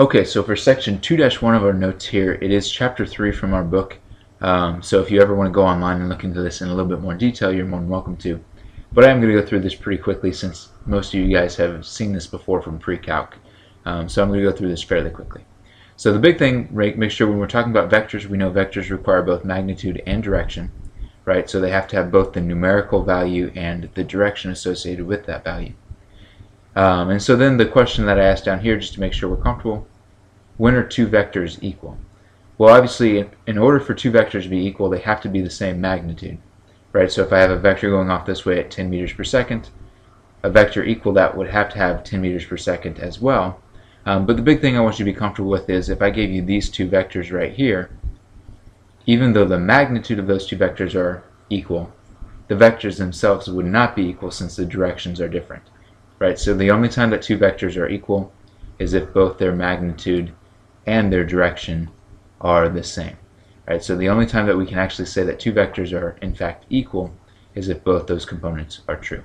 Okay, so for section 2-1 of our notes here, it is chapter 3 from our book. So if you ever want to go online and look into this in a little bit more detail, you're more than welcome to. But I am going to go through this pretty quickly since most of you guys have seen this before from pre-calc. So I'm going to go through this fairly quickly. So the big thing, right, make sure when we're talking about vectors, we know vectors require both magnitude and direction, right? So they have to have both the numerical value and the direction associated with that value. And so then the question that I asked down here, just to make sure we're comfortable, when are two vectors equal? Well, obviously, in order for two vectors to be equal, they have to be the same magnitude, right? So if I have a vector going off this way at 10 meters per second, a vector equal that would have to have 10 meters per second as well. But the big thing I want you to be comfortable with is if I gave you these two vectors right here, even though the magnitude of those two vectors are equal, the vectors themselves would not be equal since the directions are different. Right, so the only time that two vectors are equal is if both their magnitude and their direction are the same. Right, so the only time that we can actually say that two vectors are in fact equal is if both those components are true.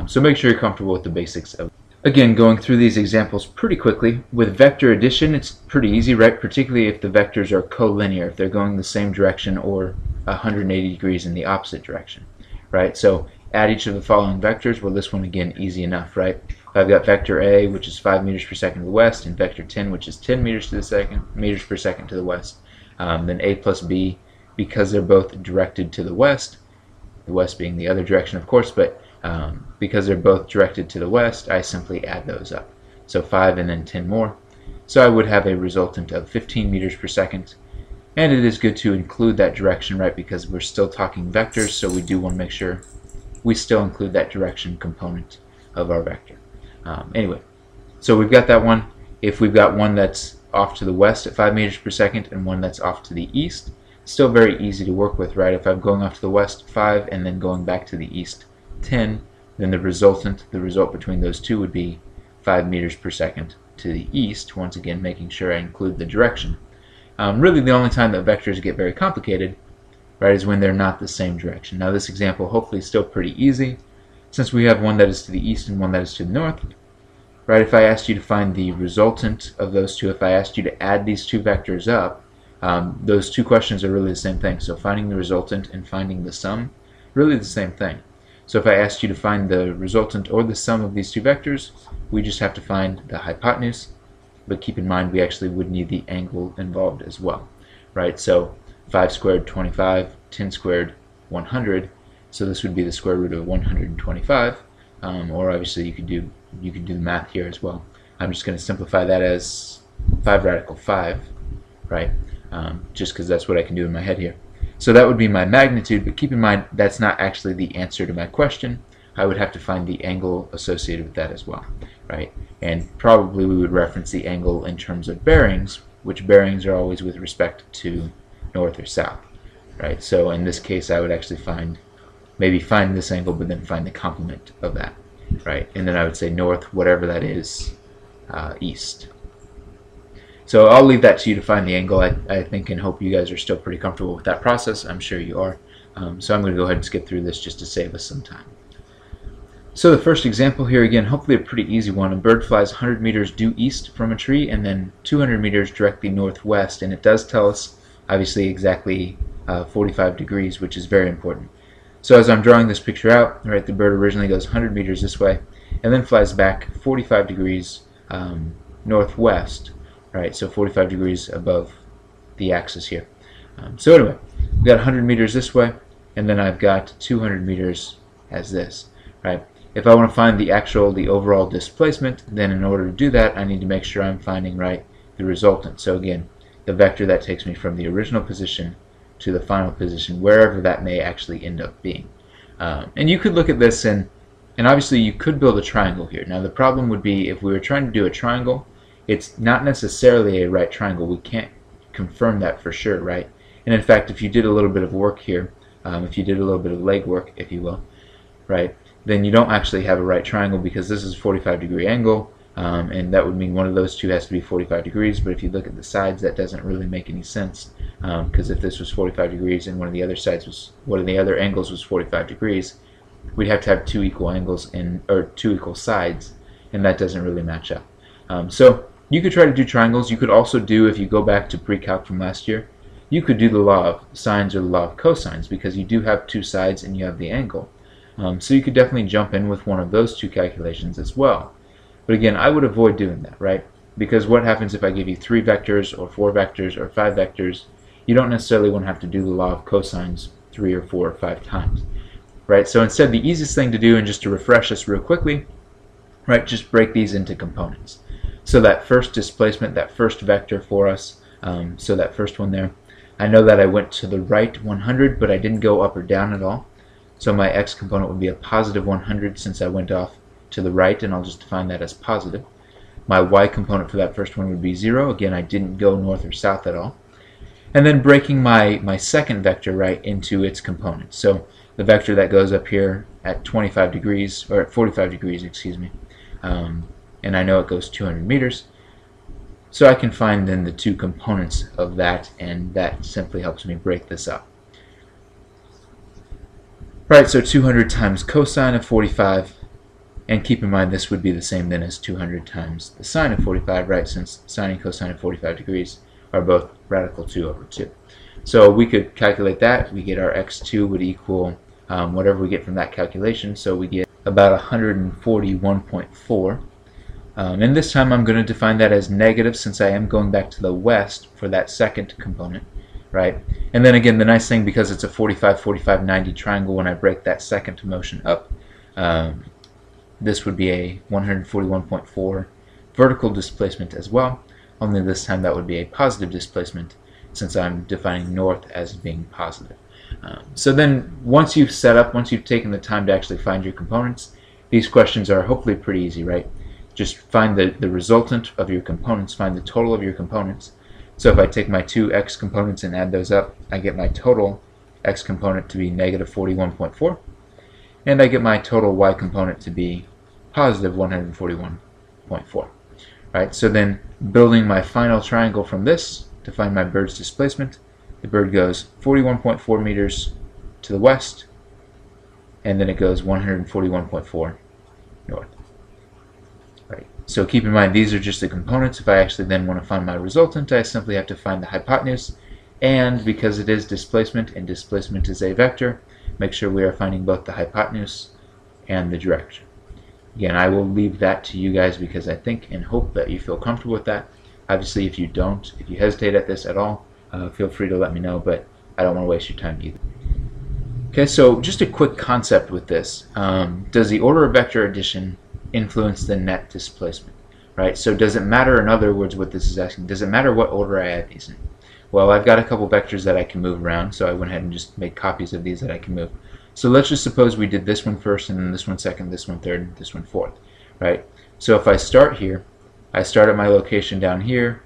So make sure you're comfortable with the basics of it. Again, going through these examples pretty quickly. With vector addition, it's pretty easy, right? Particularly if the vectors are collinear, if they're going the same direction or 180 degrees in the opposite direction, right? So add each of the following vectors. Well, this one, again, easy enough, right? I've got vector A, which is 5 meters per second to the west, and vector 10, which is 10 meters per second to the west. Then A plus B, because they're both directed to the west being the other direction, of course, but because they're both directed to the west, I simply add those up. So 5 and then 10 more. So I would have a resultant of 15 meters per second. And it is good to include that direction, right, because we're still talking vectors, so we do want to make sure we still include that direction component of our vector. Anyway, so we've got that one. If we've got one that's off to the west at 5 meters per second and one that's off to the east, it's still very easy to work with, right? If I'm going off to the west 5 and then going back to the east 10, then the result between those two would be 5 meters per second to the east, once again making sure I include the direction. Really the only time that vectors get very complicated, right, is when they're not the same direction. Now this example hopefully is still pretty easy, since we have one that is to the east and one that is to the north. Right, if I asked you to find the resultant of those two, if I asked you to add these two vectors up, those two questions are really the same thing. So finding the resultant and finding the sum, really the same thing. So if I asked you to find the resultant or the sum of these two vectors, we just have to find the hypotenuse, but keep in mind we actually would need the angle involved as well. Right, so 5 squared 25, 10 squared 100, so this would be the square root of 125, or obviously you could do the math here as well. I'm just going to simplify that as 5 radical 5, right? Just because that's what I can do in my head here. So that would be my magnitude, but keep in mind that's not actually the answer to my question. I would have to find the angle associated with that as well, right? And probably we would reference the angle in terms of bearings, which bearings are always with respect to north or south, right? So in this case I would actually maybe find this angle, but then find the complement of that, right? And then I would say north, whatever that is, east. So I'll leave that to you to find the angle. I think and hope you guys are still pretty comfortable with that process. I'm sure you are. So I'm going to go ahead and skip through this just to save us some time. So the first example here, again, hopefully a pretty easy one. A bird flies 100 meters due east from a tree and then 200 meters directly northwest. And it does tell us, obviously, exactly 45 degrees, which is very important. So as I'm drawing this picture out, right, the bird originally goes 100 meters this way and then flies back 45 degrees northwest, right, so 45 degrees above the axis here. So anyway, we've got 100 meters this way, and then I've got 200 meters as this, right? If I want to find the overall displacement, then in order to do that, I need to make sure I'm finding, right, the resultant. So again, the vector that takes me from the original position to the final position, wherever that may actually end up being. And you could look at this and obviously you could build a triangle here. Now the problem would be if we were trying to do a triangle, it's not necessarily a right triangle. We can't confirm that for sure, right? And in fact, if you did a little bit of work here, if you did a little bit of legwork, if you will, right, then you don't actually have a right triangle because this is a 45-degree angle, and that would mean one of those two has to be 45 degrees. But if you look at the sides, that doesn't really make any sense, because if this was 45 degrees and one of the other angles was 45 degrees, we'd have to have two equal angles or two equal sides, and that doesn't really match up. So You could try to do triangles. You could also do, if you go back to pre-calc from last year, you could do the law of sines or the law of cosines, because you do have two sides and you have the angle. So you could definitely jump in with one of those two calculations as well. But again, I would avoid doing that, right? Because what happens if I give you 3 vectors or 4 vectors or 5 vectors? You don't necessarily want to have to do the law of cosines 3 or 4 or 5 times, right? So instead, the easiest thing to do, and just to refresh us real quickly, right, just break these into components. So that first displacement, that first vector for us, so that first one there, I know that I went to the right 100, but I didn't go up or down at all. So my x component would be a positive 100 since I went off to the right, and I'll just define that as positive. My y component for that first one would be 0. Again, I didn't go north or south at all. And then breaking my second vector right into its components. So the vector that goes up here at 25 degrees, or at 45 degrees, excuse me, and I know it goes 200 meters. So I can find then the two components of that, and that simply helps me break this up. Right, so 200 times cosine of 45, and keep in mind this would be the same then as 200 times the sine of 45, right, since sine and cosine of 45 degrees are both radical 2 over 2. So we could calculate that. We get our x2 would equal whatever we get from that calculation, so we get about 141.4. And this time I'm going to define that as negative, since I am going back to the west for that second component, right? And then again, the nice thing, because it's a 45, 45, 90 triangle, when I break that second motion up, this would be a 141.4 vertical displacement as well, only this time that would be a positive displacement, since I'm defining north as being positive. So then once you've set up, once you've taken the time to actually find your components, these questions are hopefully pretty easy, right? Just find the resultant of your components, find the total of your components. So if I take my two x components and add those up, I get my total x component to be negative 41.4, and I get my total y component to be positive 141.4. Right? So then building my final triangle from this to find my bird's displacement, the bird goes 41.4 meters to the west, and then it goes 141.4 north. Right. So keep in mind, these are just the components. If I actually then want to find my resultant, I simply have to find the hypotenuse, and because it is displacement and displacement is a vector, make sure we are finding both the hypotenuse and the direction. Again, I will leave that to you guys because I think and hope that you feel comfortable with that. Obviously, if you don't, if you hesitate at this at all, feel free to let me know, but I don't want to waste your time either. Okay, so just a quick concept with this. Does the order of vector addition influence the net displacement? Right, so does it matter, in other words, what this is asking, does it matter what order I add these in? Well, I've got a couple vectors that I can move around, so I went ahead and just made copies of these that I can move. So let's just suppose we did this one first, and then this one second, this one third, and this one fourth, right? So if I start here, I start at my location down here,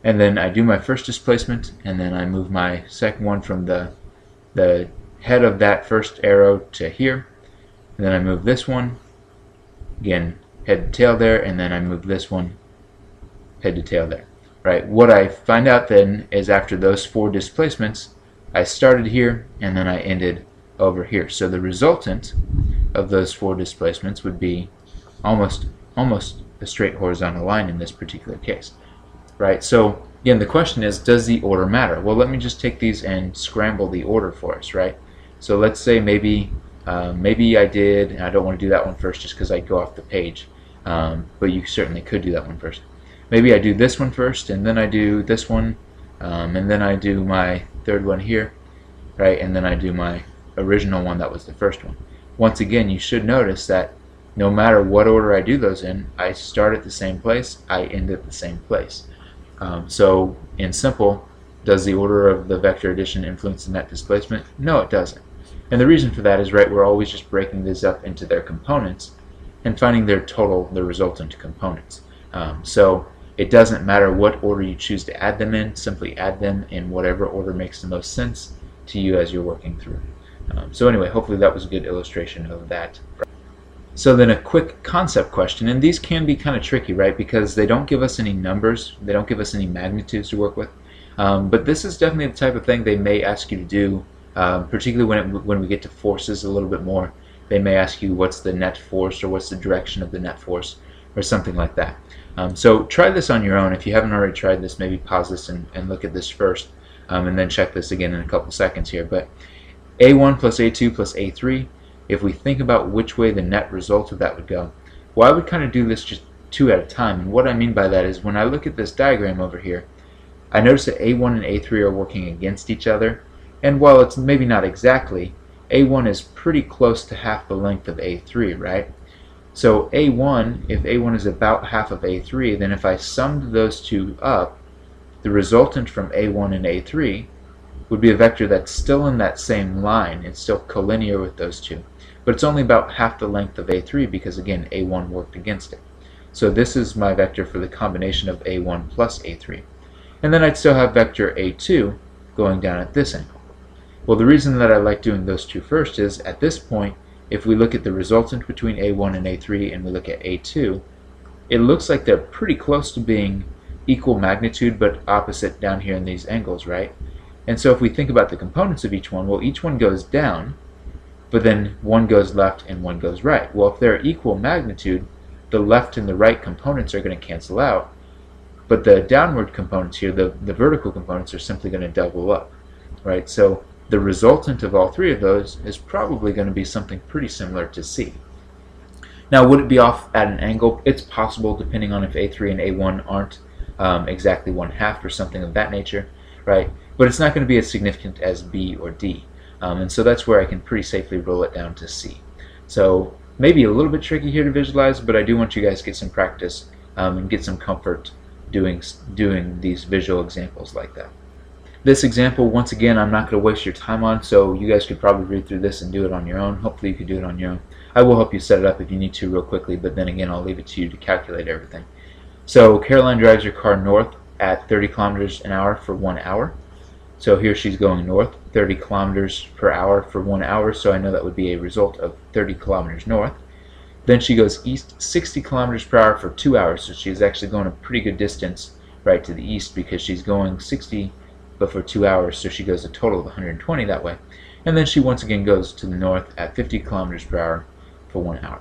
and then I do my first displacement, and then I move my second one from the head of that first arrow to here, and then I move this one, again, head to tail there, and then I move this one, head to tail there, right? What I find out then is after those 4 displacements, I started here, and then I ended over here. So the resultant of those 4 displacements would be almost a straight horizontal line in this particular case, right? So again, the question is, does the order matter? Well, let me just take these and scramble the order for us, right? So let's say maybe I did, and I don't want to do that one first just because I go off the page, but you certainly could do that one first. Maybe I do this one first, and then I do this one, and then I do my third one here, right? And then I do my original one that was the first one. Once again, you should notice that no matter what order I do those in, I start at the same place, I end at the same place. So in simple, does the order of the vector addition influence the net displacement? No, it doesn't. And the reason for that is, right, we're always just breaking these up into their components and finding their total, the resultant components. So it doesn't matter what order you choose to add them in, simply add them in whatever order makes the most sense to you as you're working through. So anyway, hopefully that was a good illustration of that. So then a quick concept question, and these can be kind of tricky, right, because they don't give us any numbers, they don't give us any magnitudes to work with, but this is definitely the type of thing they may ask you to do, particularly when we get to forces a little bit more. They may ask you what's the net force or what's the direction of the net force. or something like that. So try this on your own. If you haven't already tried this, maybe pause this and look at this first, and then check this again in a couple seconds here. But A1 plus A2 plus A3, if we think about which way the net result of that would go, well, I would kind of do this just two at a time. And what I mean by that is when I look at this diagram over here, I notice that A1 and A3 are working against each other. And while it's maybe not exactly, A1 is pretty close to half the length of A3, right? So A1, if A1 is about half of A3, then if I summed those two up, the resultant from A1 and A3 would be a vector that's still in that same line. It's still collinear with those two. But it's only about half the length of A3 because, again, A1 worked against it. So this is my vector for the combination of A1 plus A3. And then I'd still have vector A2 going down at this angle. Well, the reason that I like doing those two first is, at this point, if we look at the resultant between A1 and A3 and we look at A2, it looks like they're pretty close to being equal magnitude but opposite down here in these angles, right? And so if we think about the components of each one, well, each one goes down, but then one goes left and one goes right. Well, if they're equal magnitude, the left and the right components are going to cancel out, but the downward components here, the vertical components, are simply going to double up, right? So the resultant of all three of those is probably going to be something pretty similar to C. Now, would it be off at an angle? It's possible, depending on if A3 and A1 aren't exactly 1/2 or something of that nature, right? But it's not going to be as significant as B or D. And so that's where I can pretty safely roll it down to C. So maybe a little bit tricky here to visualize, but I do want you guys to get some practice and get some comfort doing these visual examples like that. This example, once again, I'm not going to waste your time on, so you guys could probably read through this and do it on your own. Hopefully you could do it on your own. I will help you set it up if you need to real quickly, but then again, I'll leave it to you to calculate everything. So Caroline drives her car north at 30 kilometers an hour for 1 hour. So here she's going north, 30 kilometers per hour for 1 hour, so I know that would be a result of 30 kilometers north. Then she goes east 60 kilometers per hour for 2 hours, so she's actually going a pretty good distance right to the east because she's going 60 but for 2 hours, so she goes a total of 120 that way. And then she once again goes to the north at 50 kilometers per hour for 1 hour,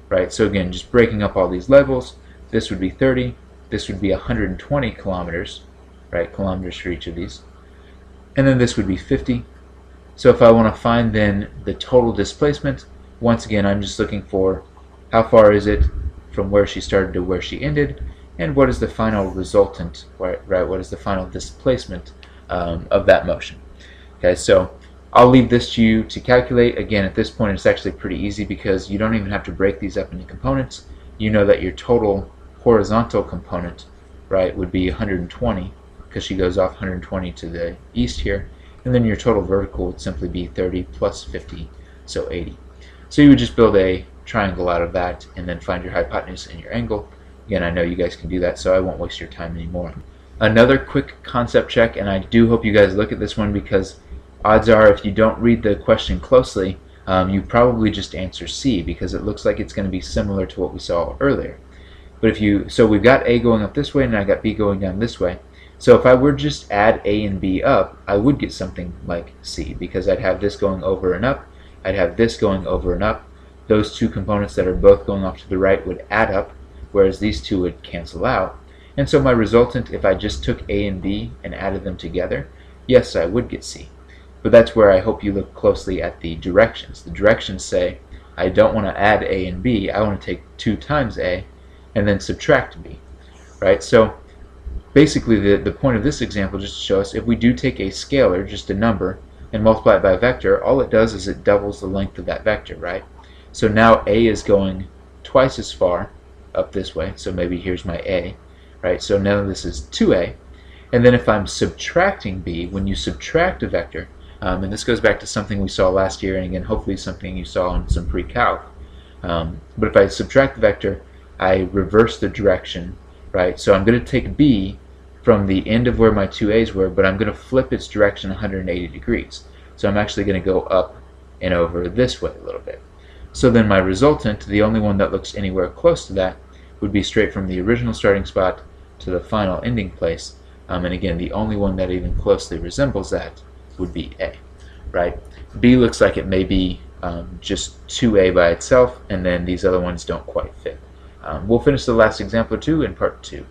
right? So again, just breaking up all these levels, this would be 30, this would be 120 kilometers, right? Kilometers for each of these. And then this would be 50. So if I want to find then the total displacement, once again, I'm just looking for how far is it from where she started to where she ended, and what is the final resultant, right? What is the final displacement of that motion? Okay, so I'll leave this to you to calculate. Again, at this point, it's actually pretty easy because you don't even have to break these up into components. You know that your total horizontal component, right, would be 120 because she goes off 120 to the east here, and then your total vertical would simply be 30 plus 50, so 80. So you would just build a triangle out of that and then find your hypotenuse and your angle. Again, I know you guys can do that, so I won't waste your time anymore. Another quick concept check, and I do hope you guys look at this one because odds are if you don't read the question closely, you probably just answer C because it looks like it's going to be similar to what we saw earlier. But so we've got A going up this way and I got B going down this way. So if I were to just add A and B up, I would get something like C because I'd have this going over and up, I'd have this going over and up. Those two components that are both going off to the right would add up, whereas these two would cancel out. And so my resultant, if I just took A and B and added them together, yes, I would get C. But that's where I hope you look closely at the directions. The directions say, I don't want to add A and B, I want to take 2 times A and then subtract B, right? So basically the point of this example just to show us if we do take a scalar, just a number, and multiply it by a vector, all it does is it doubles the length of that vector, right? So now A is going twice as far up this way, so maybe here's my A, right? So now this is 2A, and then if I'm subtracting B, when you subtract a vector, and this goes back to something we saw last year, and again, hopefully something you saw in some pre-calc, but if I subtract the vector, I reverse the direction, right? So I'm going to take B from the end of where my 2A's were, but I'm going to flip its direction 180 degrees. So I'm actually going to go up and over this way a little bit. So then my resultant, the only one that looks anywhere close to that, would be straight from the original starting spot to the final ending place. And again, the only one that even closely resembles that would be A, right? B looks like it may be just 2A by itself, and then these other ones don't quite fit. We'll finish the last example or two in part 2.